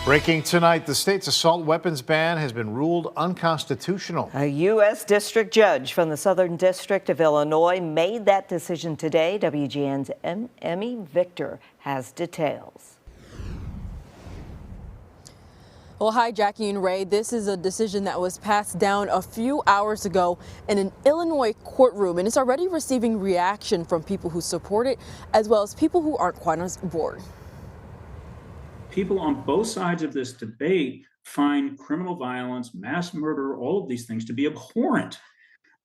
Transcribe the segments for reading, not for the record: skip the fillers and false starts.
Breaking tonight, the state's assault weapons ban has been ruled unconstitutional. A U.S. district judge from the Southern District of Illinois made that decision today. WGN's Emmy Victor has details. Well, hi, Jackie and Ray. This is a decision that was passed down a few hours ago in an Illinois courtroom, and it's already receiving reaction from people who support it, as well as people who aren't quite on board. People on both sides of this debate find criminal violence, mass murder, all of these things to be abhorrent.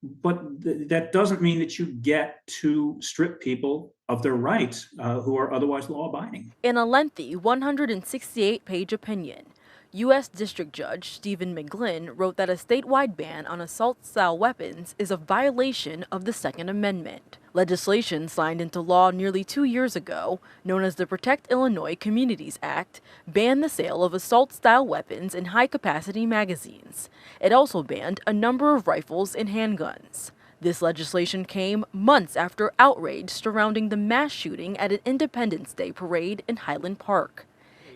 But that doesn't mean that you get to strip people of their rights who are otherwise law-abiding. In a lengthy 168-page opinion, U.S. District Judge Stephen McGlynn wrote that a statewide ban on assault-style weapons is a violation of the Second Amendment. Legislation signed into law nearly 2 years ago, known as the Protect Illinois Communities Act, banned the sale of assault-style weapons and high-capacity magazines. It also banned a number of rifles and handguns. This legislation came months after outrage surrounding the mass shooting at an Independence Day parade in Highland Park.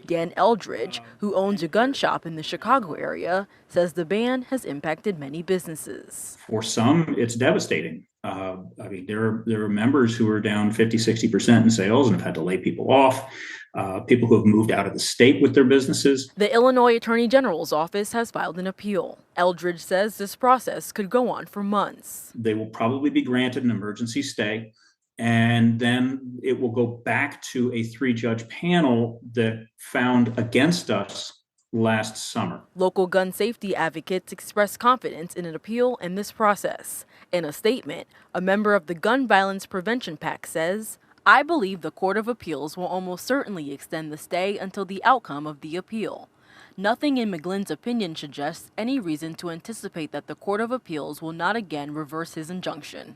Dan Eldridge, who owns a gun shop in the Chicago area, says the ban has impacted many businesses. For some, it's devastating. There are members who are down 50-60% in sales and have had to lay people off, people who have moved out of the state with their businesses. The Illinois Attorney General's office has filed an appeal. Eldridge says this process could go on for months. They will probably be granted an emergency stay, and then it will go back to a 3-judge panel that found against us last summer. Local gun safety advocates expressed confidence in an appeal in this process. In a statement, a member of the Gun Violence Prevention PAC says, "I believe the Court of Appeals will almost certainly extend the stay until the outcome of the appeal." Nothing in McGlynn's opinion suggests any reason to anticipate that the Court of Appeals will not again reverse his injunction.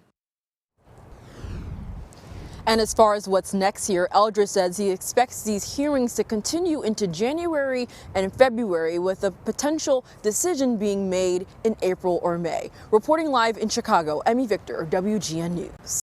And as far as what's next here, Eldridge says he expects these hearings to continue into January and February, with a potential decision being made in April or May. Reporting live in Chicago, Emmy Victor, WGN News.